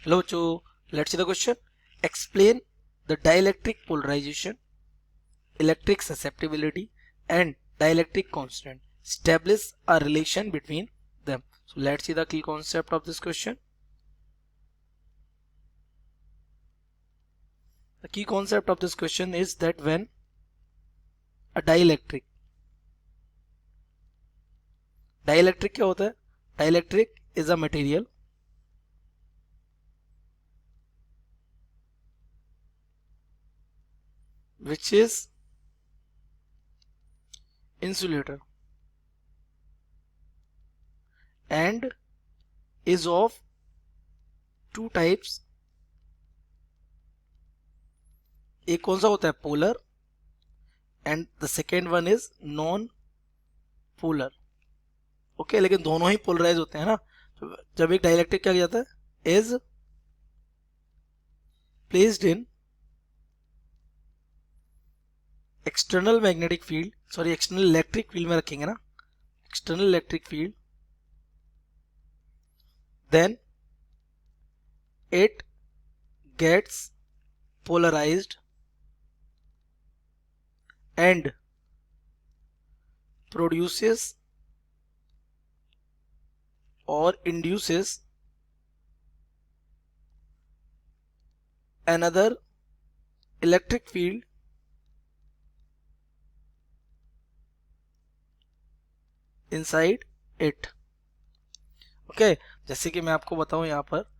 Hello, Cho. Let's see the question. Explain the dielectric polarization, electric susceptibility, and dielectric constant. Establish a relation between them. So let's see the key concept of this question. The key concept of this question is that when a dielectric क्या होता है? Dielectric is a material which is insulator and is of two types. एक कौन सा होता है? Polar, and the second one is non polar. Okay, लेकिन दोनों ही पोलराइज होते हैं ना. तो जब एक डाइलेक्ट्रिक क्या किया जाता है? Is placed in external magnetic field, sorry external electric field में रखेंगे ना, external electric field, then it gets polarized and produces or induces another electric field inside it. Okay, जैसे कि मैं आपको बताऊं, यहाँ पर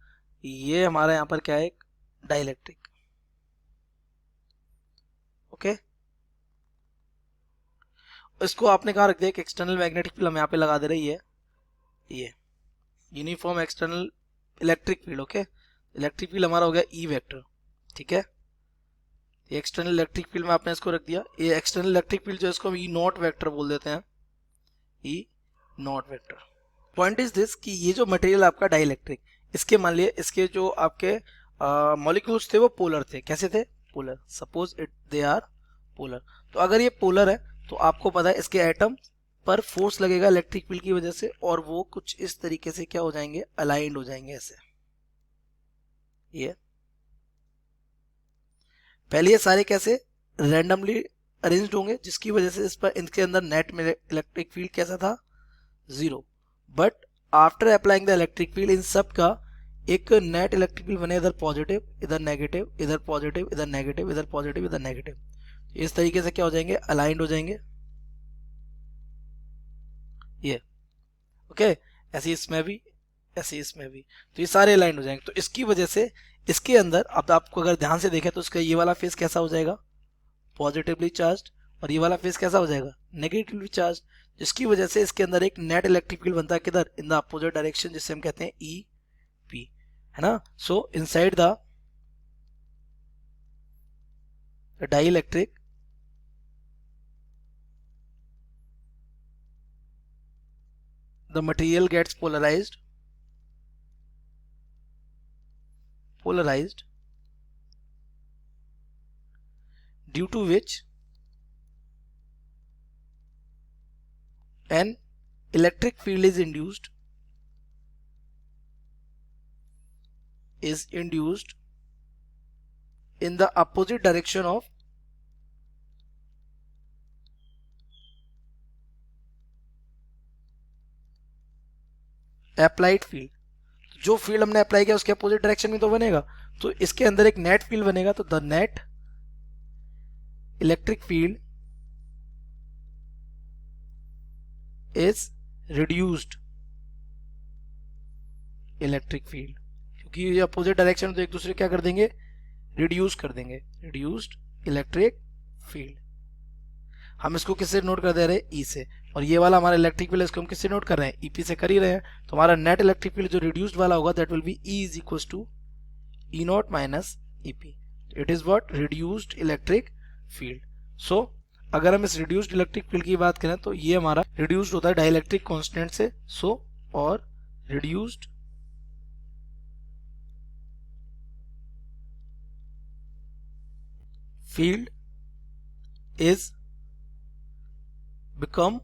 ये हमारा यहाँ पर क्या है? एक डाइलेक्ट्रिक. ओके, इसको आपने कहाँ रख दिया? एक एक्सटर्नल मैग्नेटिक फील्ड हम यहाँ पे लगा दे रही है, ये uniform external electric field. Okay, electric field हमारा हो गया ई वेक्टर. ठीक है, ये एक्सटर्नल इलेक्ट्रिक फील्ड में आपने इसको रख दिया. ये एक्सटर्नल इलेक्ट्रिक फील्ड जो है इसको हम ई नॉट वेक्टर बोल देते हैं, E naught vector. Point is this कि ये जो मटेरियल आपका डाइलेक्ट्रिक, इसके मान लिए इसके जो आपके मॉलिक्यूल्स थे वो पोलर थे. कैसे थे? Polar. Suppose it they are polar. तो अगर ये पोलर है तो आपको पता है इसके एटम पर फोर्स लगेगा इलेक्ट्रिक फील्ड की वजह से, और वो कुछ इस तरीके से क्या हो जाएंगे? अलाइंड हो जाएंगे ऐसे. ये पहले ये सारे कैसे? रैंडमली अरेंज्ड होंगे, जिसकी वजह से इस पर इनके अंदर नेट में इलेक्ट्रिक फील्ड कैसा था? Zero. But after applying the electric field इन सब का एक नेट इलेक्ट्रिक फील्ड बने, इधर पॉजिटिव इधर नेगेटिव, इधर पॉजिटिव इधर नेगेटिव, इधर पॉजिटिव इधर नेगेटिव. इस तरीके से क्या हो जाएंगे? अलाइंड हो जाएंगे. ये ओके, ऐसे इसमें भी, ऐसे इसमें भी. तो ये सारे अलाइंड हो जाएंगे. तो इसकी वजह से इसके अंदर अब आपको अगर ध्यान से देखें तो इसका ये वाला फेस कैसा हो जाएगा? Positively charge. और ये वाला फेस कैसा हो जाएगा? Negatively charge. जिसकी वजह से इसके अंदर एक नेट इलेक्ट्रिक फील्ड बनता है. किधर? इन द अपोजिट डायरेक्शन, जिससे हम कहते हैं ई पी, है ना. सो inside the dielectric the material gets polarized due to which an electric field is induced in the opposite direction of applied field. जो फील्ड हमने अप्लाई किया उसके अपोजिट डायरेक्शन में तो बनेगा. तो इसके अंदर एक नेट फील्ड बनेगा. तो the net electric field is reduced electric field, क्योंकि ये अपोजिट डायरेक्शन तो एक दूसरे क्या कर देंगे? रिड्यूस कर देंगे. Reduced electric field. हम इसको किससे नोट कर दे रहे हैं? ई से. और ये वाला हमारा इलेक्ट्रिक फील्ड, इसको हम किससे नोट कर रहे हैं? ईपी से कर ही रहे हैं. तो हमारा नेट इलेक्ट्रिक फील्ड जो रिड्यूस्ड वाला होगा that will be E is equal to E naught minus EP. It is what? Reduced electric field. So अगर हम इस रिड्यूस्ड इलेक्ट्रिक फील्ड की बात करें तो ये हमारा रिड्यूस्ड होता है डाइलेक्ट्रिक कांस्टेंट से. सो और रिड्यूस्ड फील्ड इज बिकम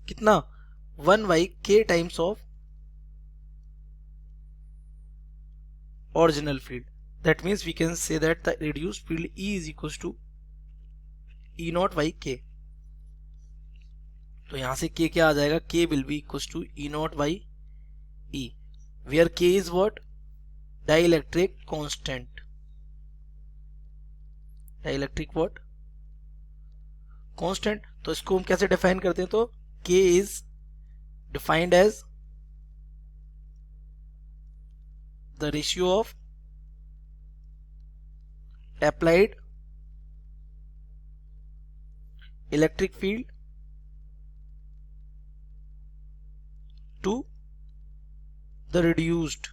कितना? 1 by k times of original field. That means we can say that the reduced field E is equals to E naught by K. तो यहां से K क्या आ जाएगा, K will be equals to E naught by E, where K is what, dielectric constant. Dielectric what, constant. तो इसको हम कैसे define करते हैं, तो K is defined as the ratio of applied electric field to the reduced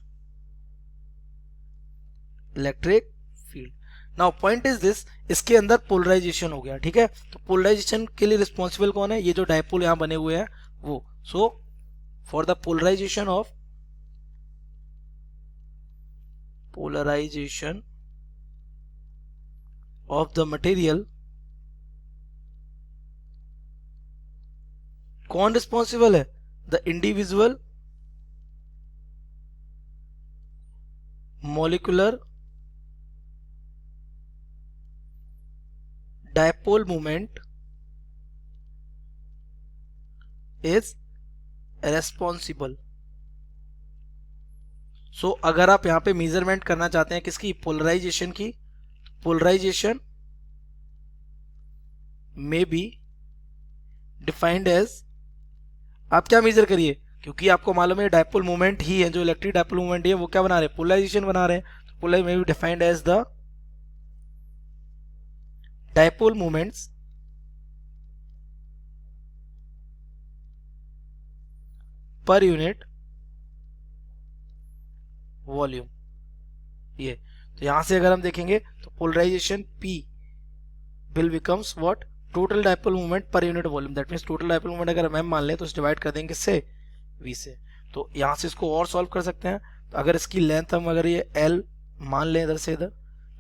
electric field. Now point is this, इसके अंदर polarisation हो गया, ठीक है। तो पोलराइजेशन के लिए रिस्पॉन्सिबल कौन है, ये जो डायपोल यहां बने हुए हैं वो। So for the polarization of the material, कौन रिस्पॉन्सिबल है, the individual molecular dipole moment is responsible. So अगर आप यहां पे मेजरमेंट करना चाहते हैं किसकी, पोलराइजेशन की, पोलराइजेशन में बी डिफाइंड एज, आप क्या मेजर करिए, क्योंकि आपको मालूम है डायपोल मोमेंट ही है, जो इलेक्ट्रिक डायपोल मोमेंट है वो क्या बना रहे हैं, पोलराइजेशन बना रहे हैं। तो पोलराइजेशन में be defined as the dipole moments per unit volume. ये तो यहां से अगर हम देखेंगे तो polarization P will becomes what, total dipole moment per unit volume. That means total dipole moment अगर हम मान लें तो डिवाइड कर देंगे किससे, V से। तो यहां से इसको और सॉल्व कर सकते हैं। तो अगर इसकी लेंथ हम अगर ये L मान लें इधर से इधर,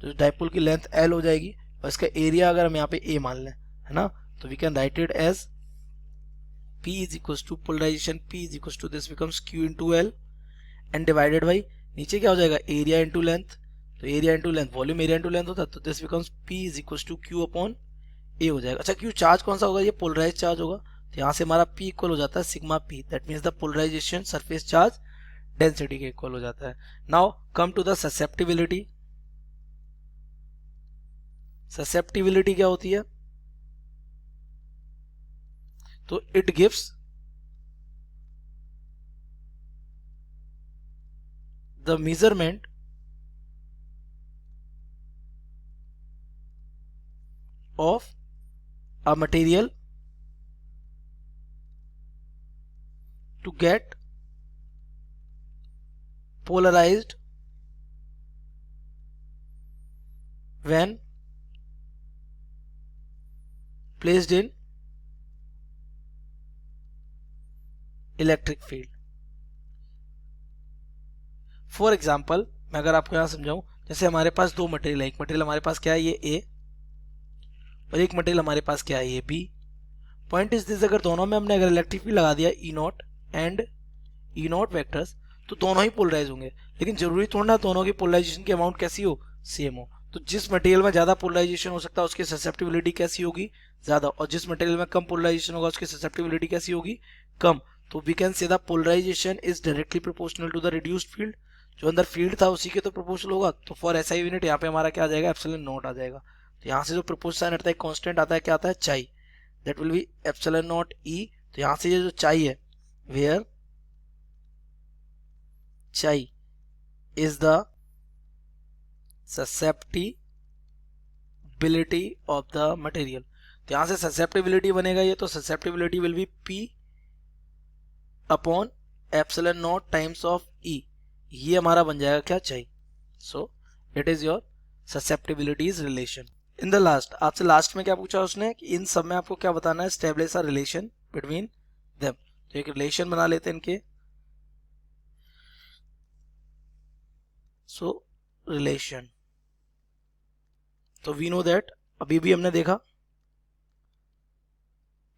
तो डायपोल की लेंथ L हो जाएगी, और इसका एरिया अगर हम यहाँ पे A मान लें, है ना, तो we can write it as P is equals to polarization P is equals to this becomes Q into L and divided by नीचे क्या हो जाएगा, एरिया इंटू लेंथ। तो area into length, volume area into length होता है, तो this becomes P is equals to Q upon A हो जाएगा। अच्छा Q चार्ज कौन सा होगा, ये पोलराइज चार्ज होगा। तो यहाँ से हमारा P इक्वल हो जाता है sigma P, that means the polarization surface charge density के इक्वल हो जाता है। Now come to the susceptibility. Susceptibility क्या होती है, तो it gives the measurement of a material to get polarized when placed in electric field. For example मैं अगर आपको यहां समझाऊं, जैसे हमारे पास दो मटेरियल है, एक मटेरियल हमारे पास क्या है ये A, और एक मटेरियल हमारे पास क्या है ये B। पॉइंट इज दिस, अगर दोनों में हमने अगर इलेक्ट्रिक फील्ड लगा दिया E not and E not vectors, तो दोनों ही पोलराइज होंगे। लेकिन जरूरी थोड़ा ना दोनों की पोलराइजेशन की अमाउंट कैसी हो, सेम हो। तो जिस मटेरियल में ज्यादा पोलराइजेशन हो सकता है उसकी ससेप्टिबिलिटी कैसी होगी, ज्यादा, और जिस मटेरियल में कम पोलराइजेशन होगा उसकी ससेप्टिबिलिटी कैसी होगी, कम। तो we can say the polarization is directly proportional to the reduced field. जो अंदर फील्ड था उसी के तो प्रोपोर्शनल होगा। तो फॉर SI यूनिट यहाँ पे हमारा क्या आ जाएगा, एप्सिलॉन नॉट आ जाएगा। तो यहाँ से जो प्रोपोर्शनल साइन आता है, कांस्टेंट आता है, क्या आता है, चाई, that will B epsilon not E। तो यहाँ से ये जो चाई है, where chi is the susceptibility of the material. तो यहां से ससेप्टिबिलिटी बनेगा ये, तो susceptibility will be P upon epsilon naught times of E। ये हमारा बन जाएगा क्या, chi. So it is your susceptibilities relation. In the last, आपसे लास्ट में क्या पूछा उसने कि इन सब में आपको क्या बताना है, establish a relation between them. तो एक रिलेशन बना लेते हैं इनके। सो रिलेशन, तो वी नो दैट, अभी भी हमने देखा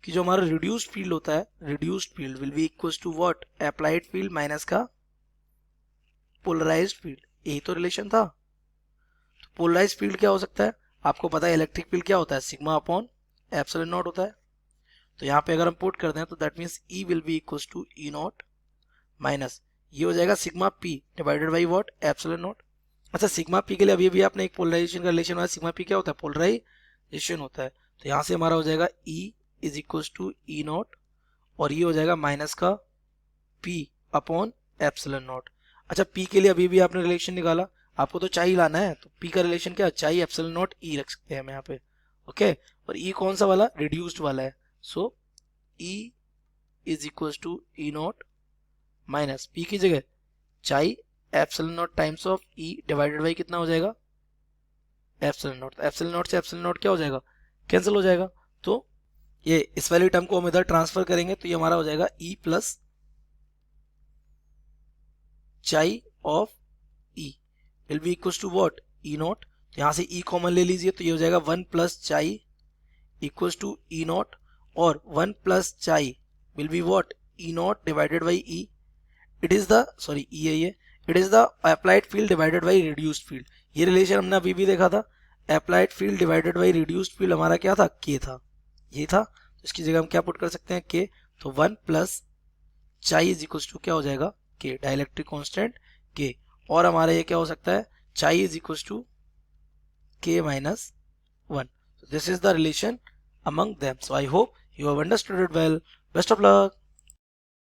कि जो हमारा रिड्यूस्ड फील्ड होता है, reduced field will be equals to what, applied field minus का पोलराइज्ड फील्ड। यही तो रिलेशन था। तो पोलराइज फील्ड क्या हो सकता है, आपको पता है इलेक्ट्रिक फील्ड क्या होता है, सिग्मा अपॉन एप्सिलॉन नॉट होता है। तो यहाँ पे अगर हम पुट करते हैं तो that means E will be equal to E naught minus ये हो जाएगा sigma P divided by what, epsilon naught. अच्छा सिग्मा पी के लिए अभी भी आपने एक पोलराइजेशन का रिलेशन हुआ, सिग्मा पी क्या होता है, पोलराइजेशन होता है। तो यहाँ से हमारा हो जाएगा E is equal to E naught और ये हो जाएगा माइनस का पी अपॉन एप्सिलॉन नॉट। अच्छा पी के लिए अभी भी आपने रिलेशन निकाला, आपको तो चाई लाना है, तो पी का रिलेशन क्या है, चाई एप्सिलॉन नॉट ई रख सकते हैं हम यहाँ पे। ओके और ई कौन सा वाला, रिड्यूस्ड वाला है। So E is equal to E naught minus P की जगह chi epsilon naught times of E divided by कितना हो जाएगा, एप्सिलॉन नॉट। एप्सिलॉन नॉट से एप्सिलॉन नॉट क्या हो जाएगा, कैंसिल हो जाएगा। तो ये इस वाली टर्म को हम इधर ट्रांसफर करेंगे तो ये हमारा हो जाएगा E plus chi of E will be equal to what, E naught. यहाँ से ई कॉमन ले लीजिए तो ये हो जाएगा 1 प्लस चाई इक्वल टू ई नॉट और 1 plus chi will be what, E naught divided by E. It is the sorry E है ये, it is the applied field divided by reduced field. ये रिलेशन हमने अभी भी देखा था, applied field divided by reduced field हमारा क्या था, के था, ये था। तो इसकी जगह हम क्या पुट कर सकते हैं, के। तो 1 प्लस चाई इज इक्वल टू क्या हो जाएगा, के, डाइलेक्ट्रिक कांस्टेंट के। और हमारा ये क्या हो सकता है, चाई इज इक्वल टू के minus 1। So this is the relation among them. So I hope you have understood it well. Best of luck.